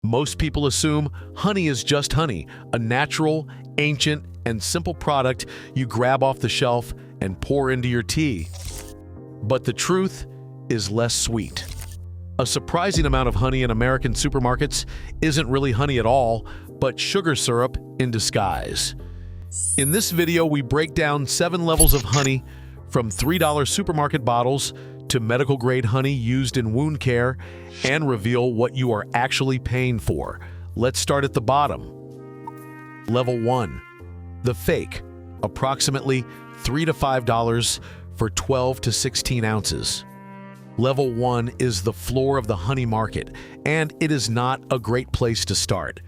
Most people assume honey is just honey, a natural, ancient, and simple product you grab off the shelf and pour into your tea. But the truth is less sweet. A surprising amount of honey in American supermarkets isn't really honey at all, but sugar syrup in disguise. In this video, we break down 7 levels of honey, from $3 supermarket bottles to medical-grade honey used in wound care, and reveal what you are actually paying for. Let's start at the bottom. Level 1. The fake, approximately $3 to $5 for 12 to 16 ounces. Level 1 is the floor of the honey market, and it is not a great place to start.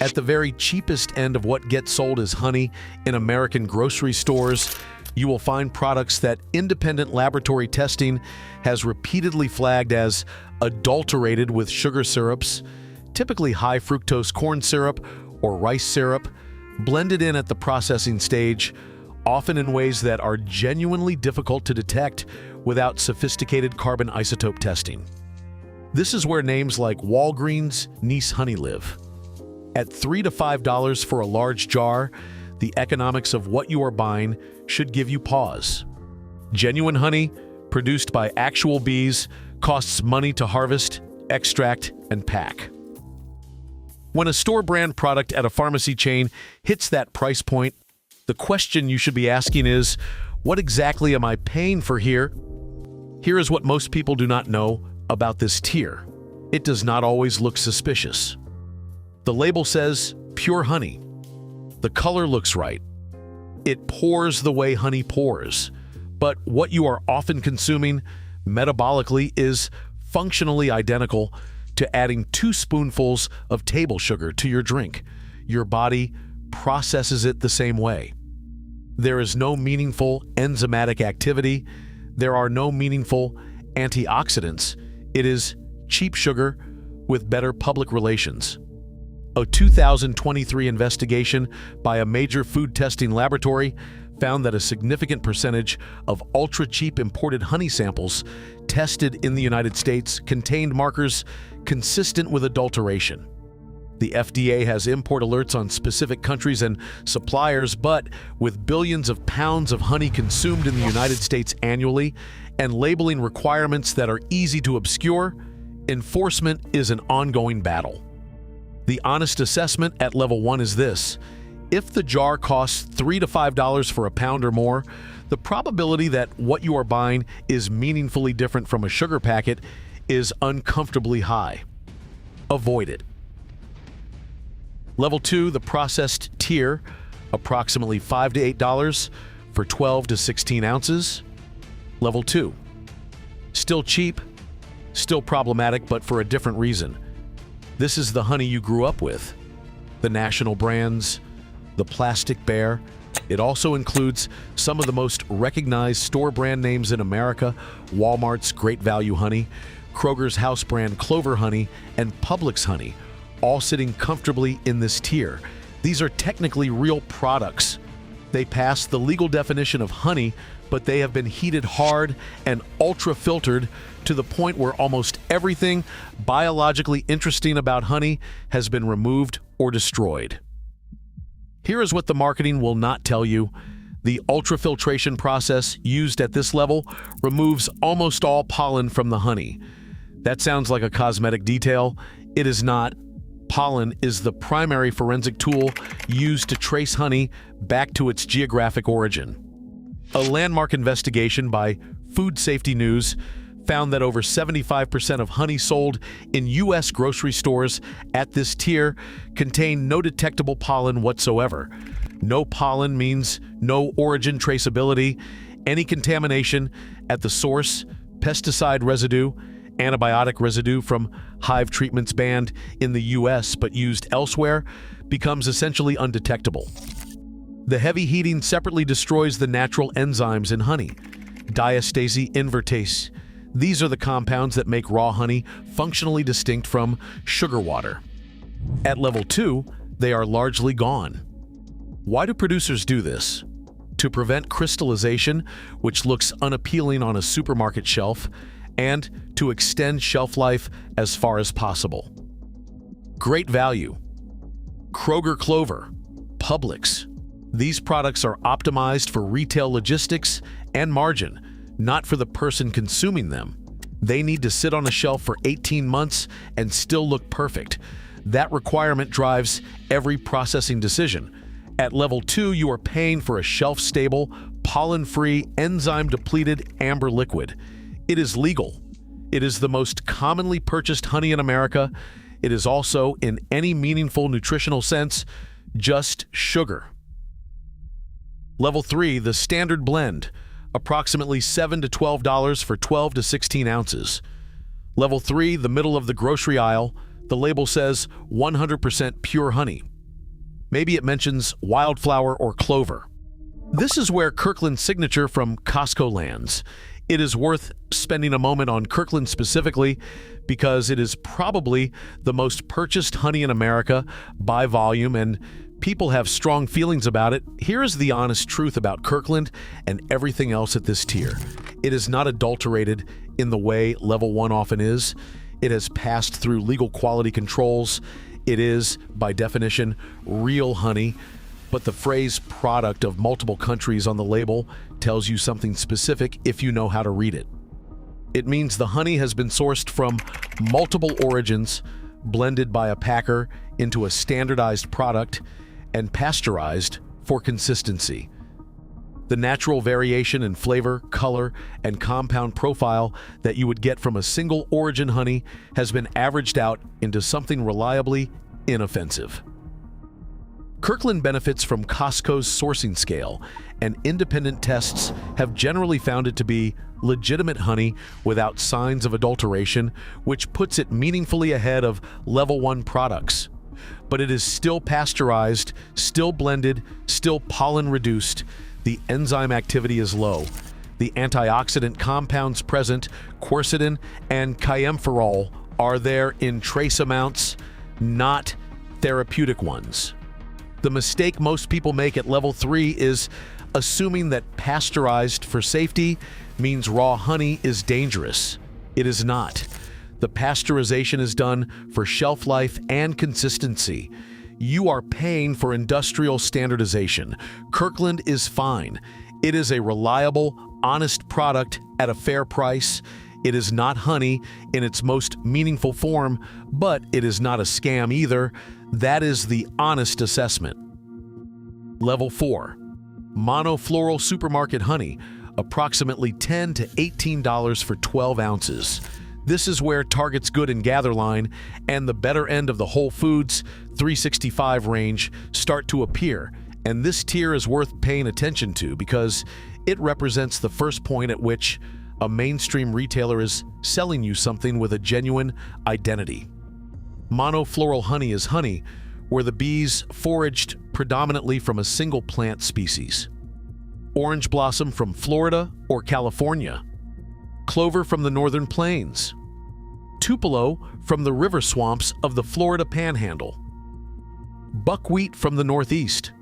At the very cheapest end of what gets sold as honey in American grocery stores, you will find products that independent laboratory testing has repeatedly flagged as adulterated with sugar syrups, typically high fructose corn syrup or rice syrup, blended in at the processing stage, often in ways that are genuinely difficult to detect without sophisticated carbon isotope testing. This is where names like Walgreens Nice Honey live. At $3 to $5 for a large jar, the economics of what you are buying should give you pause. Genuine honey, produced by actual bees, costs money to harvest, extract, and pack. When a store brand product at a pharmacy chain hits that price point, the question you should be asking is, what exactly am I paying for here? Here is what most people do not know about this tier. It does not always look suspicious. The label says pure honey. The color looks right. It pours the way honey pours. But what you are often consuming metabolically is functionally identical to adding 2 spoonfuls of table sugar to your drink. Your body processes it the same way. There is no meaningful enzymatic activity. There are no meaningful antioxidants. It is cheap sugar with better public relations. A 2023 investigation by a major food testing laboratory found that a significant percentage of ultra-cheap imported honey samples tested in the United States contained markers consistent with adulteration. The FDA has import alerts on specific countries and suppliers, but with billions of pounds of honey consumed in the United States annually and labeling requirements that are easy to obscure, enforcement is an ongoing battle. The honest assessment at level 1 is this: if the jar costs $3 to $5 for a pound or more, the probability that what you are buying is meaningfully different from a sugar packet is uncomfortably high. Avoid it. Level 2, the processed tier, approximately $5 to $8 for 12 to 16 ounces. Level 2. Still cheap, still problematic, but for a different reason. This is the honey you grew up with. The national brands, the plastic bear. It also includes some of the most recognized store brand names in America: Walmart's Great Value Honey, Kroger's house brand Clover Honey, and Publix Honey, all sitting comfortably in this tier. These are technically real products. They pass the legal definition of honey, but they have been heated hard and ultra-filtered to the point where almost everything biologically interesting about honey has been removed or destroyed. Here is what the marketing will not tell you. The ultrafiltration process used at this level removes almost all pollen from the honey. That sounds like a cosmetic detail. It is not. Pollen is the primary forensic tool used to trace honey back to its geographic origin. A landmark investigation by Food Safety News found that over 75% of honey sold in U.S. grocery stores at this tier contain no detectable pollen whatsoever. No pollen means no origin traceability. Any contamination at the source, pesticide residue, antibiotic residue from hive treatments banned in the U.S. but used elsewhere, becomes essentially undetectable. The heavy heating separately destroys the natural enzymes in honey. Diastase invertase. These are the compounds that make raw honey functionally distinct from sugar water. At level 2, they are largely gone. Why do producers do this? To prevent crystallization, which looks unappealing on a supermarket shelf, and to extend shelf life as far as possible. Great value. Kroger Clover, Publix. These products are optimized for retail logistics and margin, not for the person consuming them. They need to sit on a shelf for 18 months and still look perfect. That requirement drives every processing decision. At level 2, you are paying for a shelf-stable, pollen-free, enzyme-depleted amber liquid. It is legal. It is the most commonly purchased honey in America. It is also, in any meaningful nutritional sense, just sugar. Level 3, the standard blend, approximately $7 to $12 for 12 to 16 ounces. Level 3, the middle of the grocery aisle, the label says 100% pure honey. Maybe it mentions wildflower or clover. This is where Kirkland Signature from Costco lands. It is worth spending a moment on Kirkland specifically because it is probably the most purchased honey in America by volume, and people have strong feelings about it. Here is the honest truth about Kirkland and everything else at this tier. It is not adulterated in the way Level 1 often is. It has passed through legal quality controls. It is, by definition, real honey, but the phrase product of multiple countries on the label tells you something specific if you know how to read it. It means the honey has been sourced from multiple origins, blended by a packer into a standardized product, and pasteurized for consistency. The natural variation in flavor, color, and compound profile that you would get from a single origin honey has been averaged out into something reliably inoffensive. Kirkland benefits from Costco's sourcing scale, and independent tests have generally found it to be legitimate honey without signs of adulteration, which puts it meaningfully ahead of Level 1 products. But it is still pasteurized, still blended, still pollen-reduced. The enzyme activity is low. The antioxidant compounds present, quercetin and kaempferol, are there in trace amounts, not therapeutic ones. The mistake most people make at Level 3 is assuming that pasteurized for safety means raw honey is dangerous. It is not. The pasteurization is done for shelf life and consistency. You are paying for industrial standardization. Kirkland is fine. It is a reliable, honest product at a fair price. It is not honey in its most meaningful form, but it is not a scam either. That is the honest assessment. Level 4. Monofloral supermarket honey, approximately $10 to $18 for 12 ounces. This is where Target's Good and Gather line and the better end of the Whole Foods 365 range start to appear, and this tier is worth paying attention to because it represents the first point at which a mainstream retailer is selling you something with a genuine identity. Monofloral honey is honey where the bees foraged predominantly from a single plant species. Orange blossom from Florida or California. Clover from the northern plains. Tupelo from the river swamps of the Florida Panhandle. Buckwheat from the Northeast.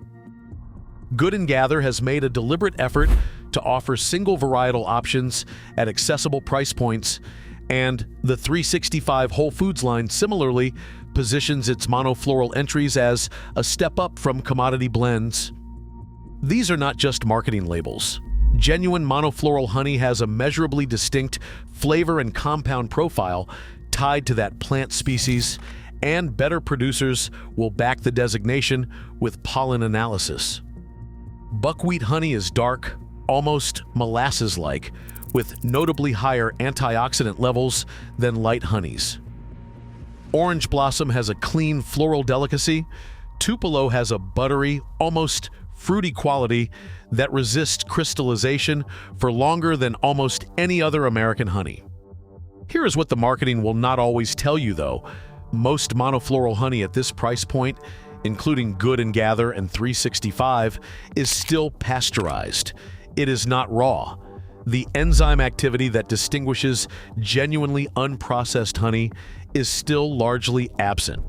Good and Gather has made a deliberate effort to offer single varietal options at accessible price points, and the 365 Whole Foods line similarly positions its monofloral entries as a step up from commodity blends. These are not just marketing labels. Genuine monofloral honey has a measurably distinct flavor and compound profile tied to that plant species, and better producers will back the designation with pollen analysis. Buckwheat honey is dark, almost molasses-like, with notably higher antioxidant levels than light honeys. Orange blossom has a clean floral delicacy. Tupelo has a buttery, almost fruity quality that resists crystallization for longer than almost any other American honey. Here is what the marketing will not always tell you, though. Most monofloral honey at this price point, including Good and Gather and 365, is still pasteurized. It is not raw. The enzyme activity that distinguishes genuinely unprocessed honey is still largely absent.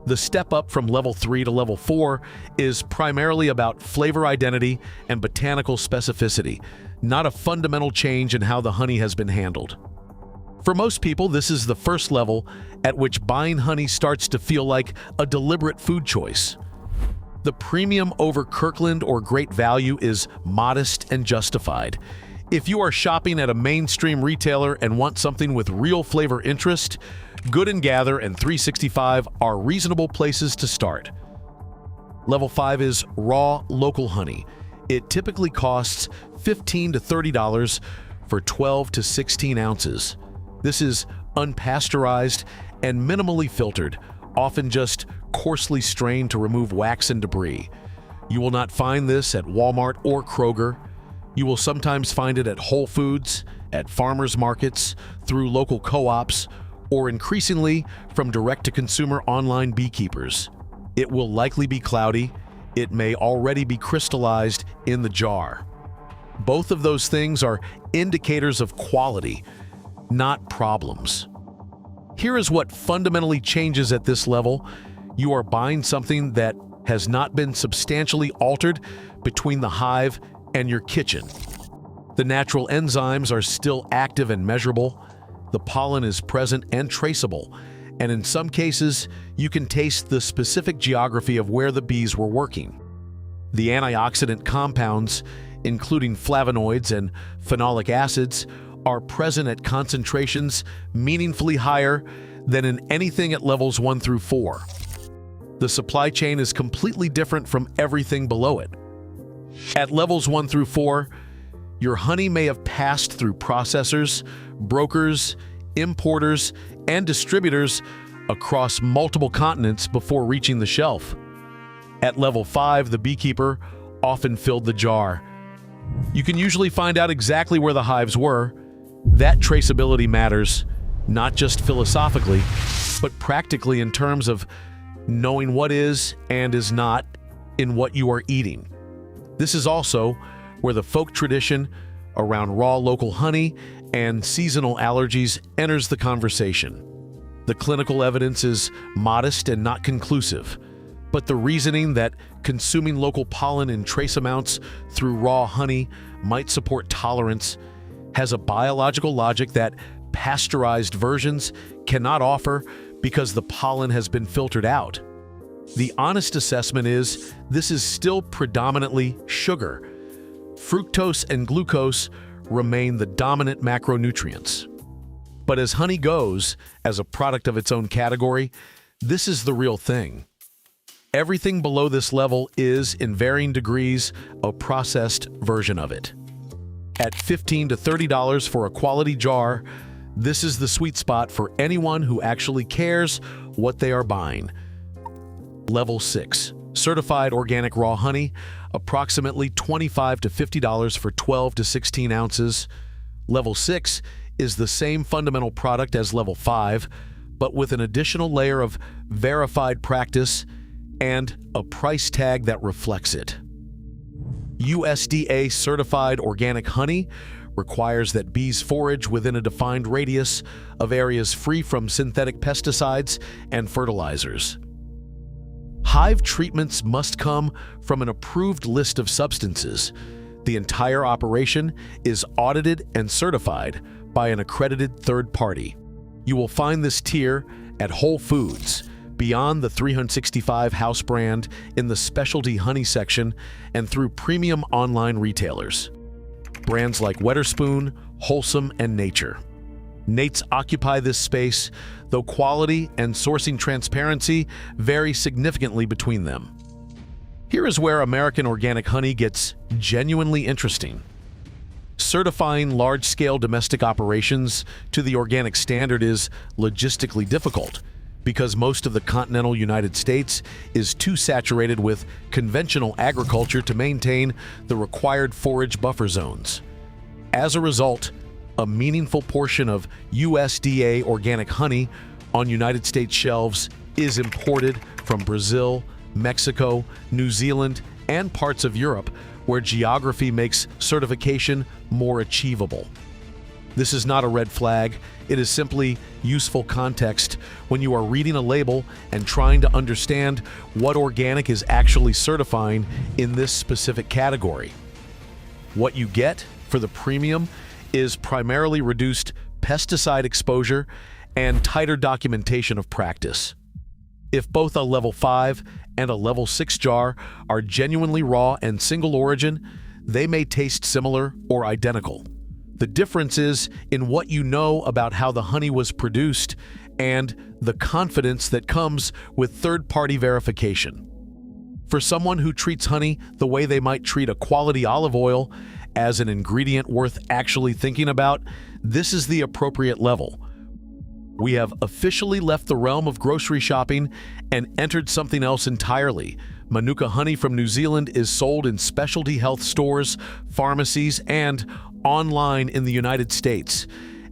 The step up from level 3 to level 4 is primarily about flavor identity and botanical specificity, not a fundamental change in how the honey has been handled. For most people, this is the first level at which buying honey starts to feel like a deliberate food choice. The premium over Kirkland or Great Value is modest and justified. If you are shopping at a mainstream retailer and want something with real flavor interest, Good & Gather and 365 are reasonable places to start. Level 5 is raw local honey. It typically costs $15 to $30 for 12 to 16 ounces. This is unpasteurized and minimally filtered, often just coarsely strained to remove wax and debris. You will not find this at Walmart or Kroger. You will sometimes find it at Whole Foods, at farmers markets, through local co-ops, or increasingly from direct-to-consumer online beekeepers. It will likely be cloudy. It may already be crystallized in the jar. Both of those things are indicators of quality, not problems. Here is what fundamentally changes at this level. You are buying something that has not been substantially altered between the hive and your kitchen. The natural enzymes are still active and measurable. The pollen is present and traceable, and in some cases, you can taste the specific geography of where the bees were working. The antioxidant compounds, including flavonoids and phenolic acids, are present at concentrations meaningfully higher than in anything at levels 1 through 4. The supply chain is completely different from everything below it. At levels 1 through 4, your honey may have passed through processors, brokers, importers, and distributors across multiple continents before reaching the shelf. At level 5, the beekeeper often filled the jar. You can usually find out exactly where the hives were. That traceability matters, not just philosophically, but practically in terms of knowing what is and is not in what you are eating. This is also where the folk tradition around raw local honey and seasonal allergies enters the conversation. The clinical evidence is modest and not conclusive, but the reasoning that consuming local pollen in trace amounts through raw honey might support tolerance has a biological logic that pasteurized versions cannot offer because the pollen has been filtered out. The honest assessment is this is still predominantly sugar. Fructose and glucose remain the dominant macronutrients. But as honey goes, as a product of its own category, this is the real thing. Everything below this level is, in varying degrees, a processed version of it. At $15 to $30 for a quality jar, this is the sweet spot for anyone who actually cares what they are buying. Level 6. Certified organic raw honey, approximately $25 to $50 for 12 to 16 ounces. Level 6 is the same fundamental product as Level 5, but with an additional layer of verified practice and a price tag that reflects it. USDA certified organic honey requires that bees forage within a defined radius of areas free from synthetic pesticides and fertilizers. Hive treatments must come from an approved list of substances. The entire operation is audited and certified by an accredited third party. You will find this tier at Whole Foods, beyond the 365 house brand in the specialty honey section, and through premium online retailers. Brands like Wetherspoon, Wholesome, and Nature. Nates occupy this space, though quality and sourcing transparency vary significantly between them. Here is where American organic honey gets genuinely interesting. Certifying large-scale domestic operations to the organic standard is logistically difficult because most of the continental United States is too saturated with conventional agriculture to maintain the required forage buffer zones. As a result, a meaningful portion of USDA organic honey on United States shelves is imported from Brazil, Mexico, New Zealand, and parts of Europe where geography makes certification more achievable. This is not a red flag, it is simply useful context when you are reading a label and trying to understand what organic is actually certifying in this specific category. What you get for the premium is primarily reduced pesticide exposure, and tighter documentation of practice. If both a level 5 and a level 6 jar are genuinely raw and single origin, they may taste similar or identical. The difference is in what you know about how the honey was produced and the confidence that comes with third-party verification. For someone who treats honey the way they might treat a quality olive oil, as an ingredient worth actually thinking about, this is the appropriate level. We have officially left the realm of grocery shopping and entered something else entirely. Manuka honey from New Zealand is sold in specialty health stores, pharmacies, and online in the United States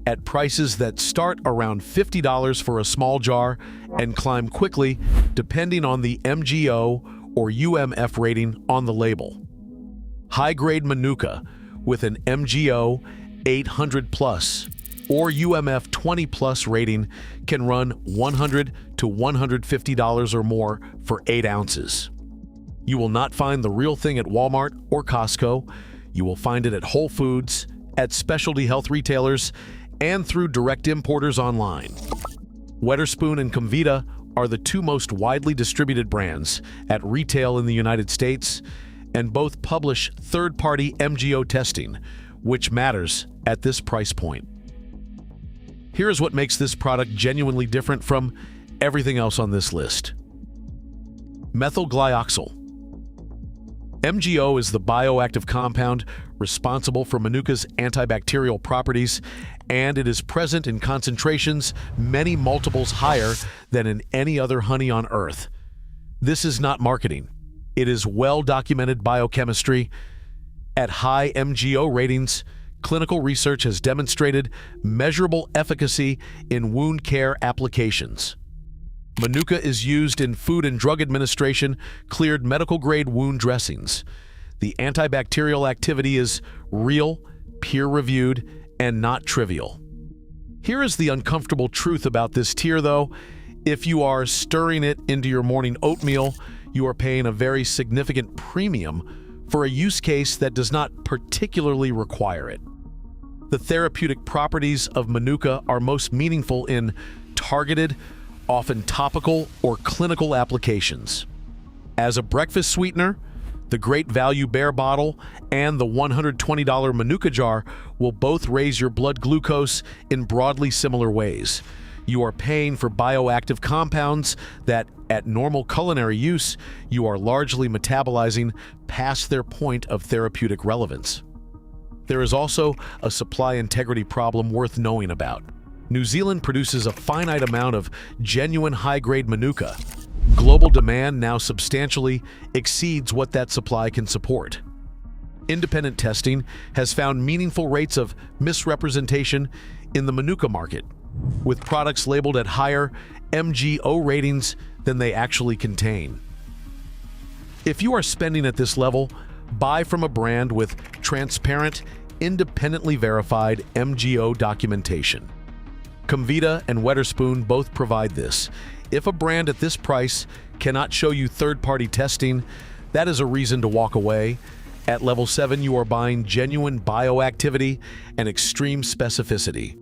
at prices that start around $50 for a small jar and climb quickly depending on the MGO or UMF rating on the label. High-grade Manuka with an MGO 800+ or UMF 20+ rating can run $100 to $150 or more for 8 ounces. You will not find the real thing at Walmart or Costco. You will find it at Whole Foods, at specialty health retailers, and through direct importers online. Wetherspoon and Comvita are the 2 most widely distributed brands at retail in the United States, and both publish third-party MGO testing, which matters at this price point. Here is what makes this product genuinely different from everything else on this list. Methyl glyoxal. MGO is the bioactive compound responsible for Manuka's antibacterial properties, and it is present in concentrations many multiples higher than in any other honey on Earth. This is not marketing. It is well-documented biochemistry. At high MGO ratings, clinical research has demonstrated measurable efficacy in wound care applications. Manuka is used in Food and Drug Administration cleared medical-grade wound dressings. The antibacterial activity is real, peer-reviewed, and not trivial. Here is the uncomfortable truth about this tier, though. If you are stirring it into your morning oatmeal, you are paying a very significant premium for a use case that does not particularly require it. The therapeutic properties of Manuka are most meaningful in targeted, often topical or clinical applications. As a breakfast sweetener, the Great Value Bear bottle and the $120 Manuka jar will both raise your blood glucose in broadly similar ways. You are paying for bioactive compounds that, at normal culinary use, you are largely metabolizing past their point of therapeutic relevance. There is also a supply integrity problem worth knowing about. New Zealand produces a finite amount of genuine high-grade Manuka. Global demand now substantially exceeds what that supply can support. Independent testing has found meaningful rates of misrepresentation in the Manuka market, with products labeled at higher MGO ratings than they actually contain. If you are spending at this level, buy from a brand with transparent, independently verified MGO documentation. Comvita and Wetherspoon both provide this. If a brand at this price cannot show you third-party testing, that is a reason to walk away. At level 7, you are buying genuine bioactivity and extreme specificity.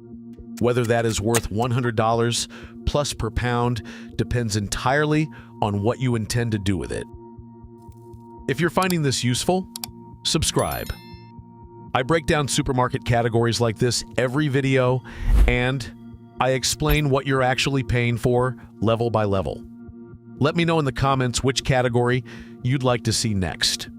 Whether that is worth $100 plus per pound depends entirely on what you intend to do with it. If you're finding this useful, subscribe. I break down supermarket categories like this every video, and I explain what you're actually paying for level by level. Let me know in the comments which category you'd like to see next.